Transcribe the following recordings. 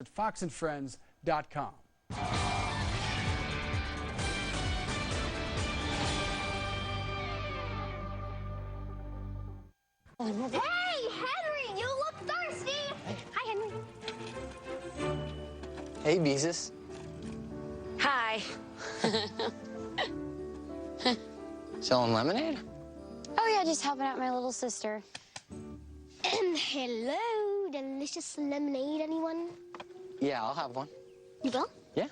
at foxandfriends.com. Hey, Henry, you look thirsty. Hi, Henry. Hey, Beezus. Hi. Selling lemonade? Oh, yeah, just helping out my little sister. Hello, delicious lemonade, anyone? Yeah, I'll have one. You will? Yeah.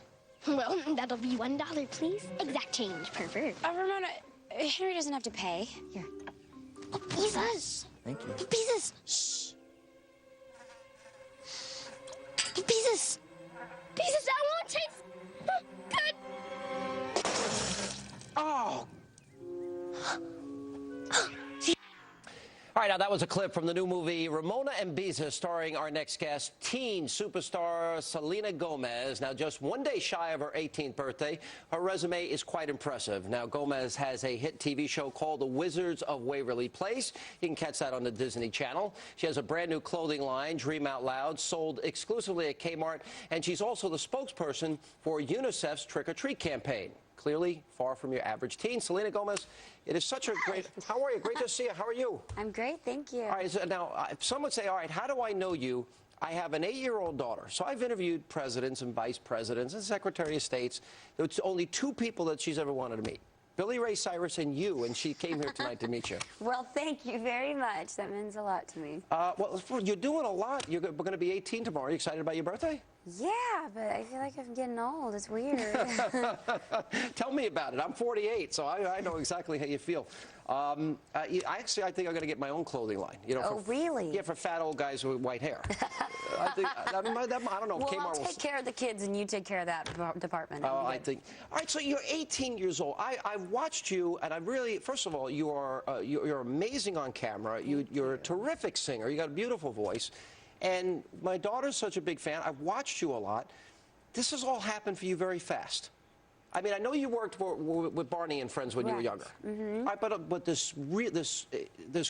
Well, that'll be $1, please. Exact change, pervert. Ramona, Henry doesn't have to pay. Here. Oh, Beezus. Thank you. Beezus. Shh. Beezus. Beezus, that won't taste good. Oh. All right, now that was a clip from the new movie Ramona and Beezus, starring our next guest, teen superstar Selena Gomez. Now, just one day shy of her 18th birthday, her resume is quite impressive. Now, Gomez has a hit TV show called The Wizards of Waverly Place. You can catch that on the Disney Channel. She has a brand new clothing line, Dream Out Loud, sold exclusively at Kmart, and she's also the spokesperson for UNICEF's Trick or Treat campaign. Clearly, far from your average teen. Selena Gomez, it is such a great... How are you? Great to see you. How are you? I'm great, thank you. All right, so now, some would say, all right, how do I know you? I have an 8-year-old daughter, so I've interviewed presidents and vice presidents and secretary of states. There's only 2 people that she's ever wanted to meet. Billy Ray Cyrus and you, and she came here tonight to meet you. Well, thank you very much. That means a lot to me. Well, you're doing a lot. You're going to be 18 tomorrow. Are you excited about your birthday? Yeah, but I feel like I'm getting old. It's weird. Tell me about it. I'm 48, so I know exactly how you feel. I think I'm going to get my own clothing line. You know, Oh, really? Yeah, for fat old guys with white hair. I don't know if Well, Kmart I'll take care of the kids, and you take care of that department. Oh, I think. All right, so you're 18 years old. I've watched you, and I really, first of all, you're amazing on camera. You're a terrific singer. You got a beautiful voice. And my daughter's such a big fan. I've watched you a lot. This has all happened for you very fast. I mean, I know you worked with Barney and Friends when you were younger. Mm-hmm. All right, but this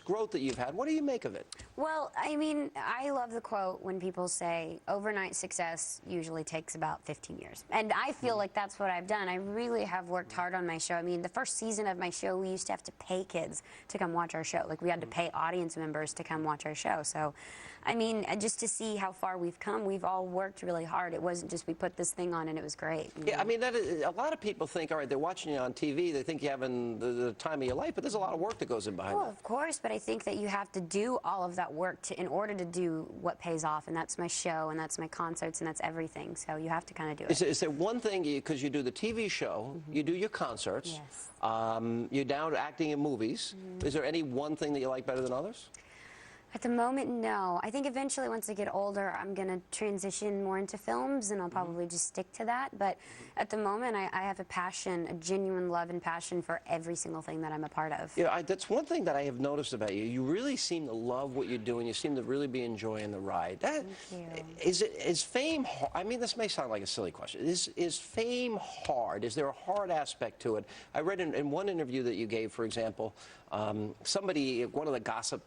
growth that you've had, what do you make of it? Well, I mean, I love the quote when people say overnight success usually takes about 15 years. And I feel like that's what I've done. I really have worked hard on my show. I mean, the first season of my show, we used to have to pay kids to come watch our show. Like, we had to pay audience members to come watch our show. So, I mean, just to see how far we've come, we've all worked really hard. It wasn't just we put this thing on and it was great. Yeah, I mean, a lot of people think, all right, they're watching you on TV, they think you're having the time of your life, but there's a lot of work that goes in behind that. Well, of course, but I think that you have to do all of that work in order to do what pays off, and that's my show, and that's my concerts, and that's everything. So you have to kind of do it. Is there one thing, because you do the TV show, you do your concerts, Yes. You're down to acting in movies. Is there any one thing that you like better than others? At the moment, no. I think eventually, once I get older, I'm going to transition more into films, and I'll probably just stick to that. But at the moment, I have a passion, a genuine love and passion for every single thing that I'm a part of. Yeah, that's one thing that I have noticed about you. You really seem to love what you're doing. You seem to really be enjoying the ride. Thank you. Is fame hard? I mean, this may sound like a silly question. Is fame hard? Is there a hard aspect to it? I read in one interview that you gave, for example, somebody, one of the gossip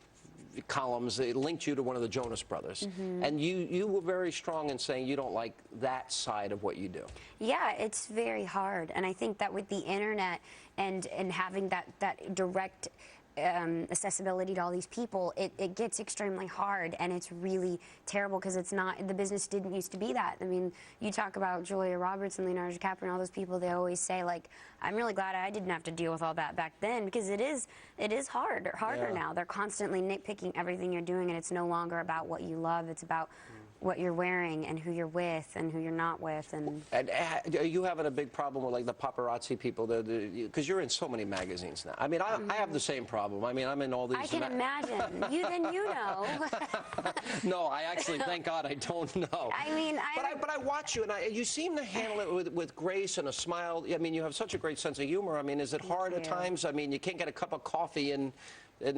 columns, they linked you to one of the Jonas Brothers, and you were very strong in saying you don't like that side of what you do. Yeah, it's very hard, and I think that with the internet and having that direct accessibility to all these people, it gets extremely hard, and it's really terrible because it's not, the business didn't used to be that. I mean, you talk about Julia Roberts and Leonardo DiCaprio and all those people, they always say, like, I'm really glad I didn't have to deal with all that back then, because it is harder now. They're constantly nitpicking everything you're doing, and it's no longer about what you love, it's about what you're wearing and who you're with and who you're not with. And are you having a big problem with, like, the paparazzi people? Because you're in so many magazines now. I mean, I have the same problem. I mean, I'm in all these. I can imagine. Then you know. No, I actually, thank God, I don't know. I mean, but I watch you, and you seem to handle it with grace and a smile. I mean, you have such a great sense of humor. I mean, is it hard at times? I mean, you can't get a cup of coffee and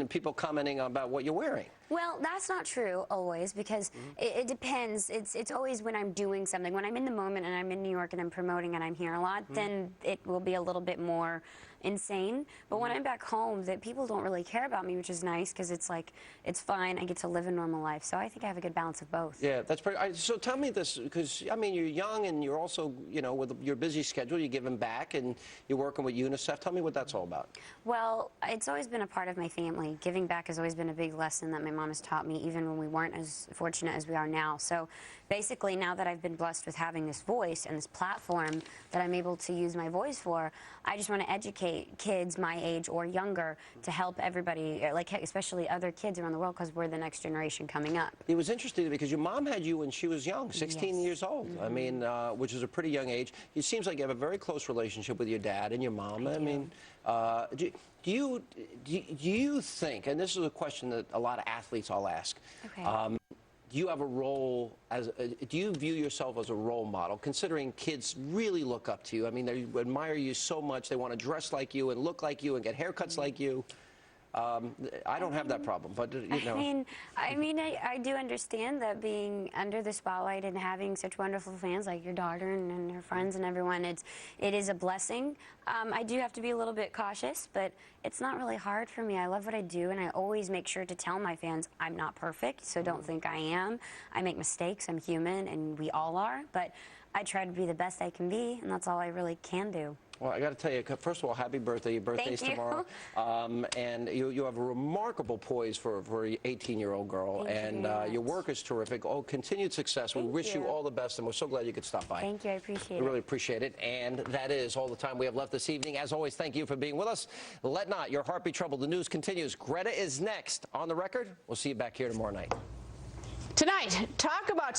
people commenting about what you're wearing. Well, that's not true always, because it depends. It's always when I'm doing something. When I'm in the moment and I'm in New York and I'm promoting and I'm here a lot, then it will be a little bit more insane. But when I'm back home, that people don't really care about me, which is nice, because it's like, it's fine. I get to live a normal life. So I think I have a good balance of both. Yeah, that's pretty. So tell me this, because I mean, you're young and you're also, you know, with your busy schedule, you're giving back and you're working with UNICEF. Tell me what that's all about. Well, it's always been a part of my family. Giving back has always been a big lesson that my mom has taught me, even when we weren't as fortunate as we are now. So basically, now that I've been blessed with having this voice and this platform that I'm able to use my voice for, I just want to educate kids my age or younger to help everybody, like especially other kids around the world, because we're the next generation coming up. It was interesting because your mom had you when she was young, 16 Yes. years old. I mean, which is a pretty young age. It seems like you have a very close relationship with your dad and your mom. I mean, do you think, and this is a question that a lot of athletes all ask, Okay. do you have a role as, do you view yourself as a role model, considering kids really look up to you? I mean, they admire you so much. They want to dress like you and look like you and get haircuts like you. I don't have that problem, but, you know. I do understand that being under the spotlight and having such wonderful fans like your daughter and her friends and everyone, it is a blessing. I do have to be a little bit cautious, but it's not really hard for me. I love what I do, and I always make sure to tell my fans I'm not perfect, so don't think I am. I make mistakes. I'm human, and we all are, but I try to be the best I can be, and that's all I really can do. Well, I got to tell you, first of all, happy birthday. Your birthday's Thank you. tomorrow. And you have a remarkable poise for an 18-year-old girl. Thank you and very your much. work is terrific. Oh, continued success. We Thank wish you you. all the best, and we're so glad you could stop by. Thank you. I appreciate it. We really appreciate it. And that is all the time we have left this evening. As always, thank you for being with us. Let not your heart be troubled. The news continues. Greta is next on The Record. We'll see you back here tomorrow night. Tonight, talk about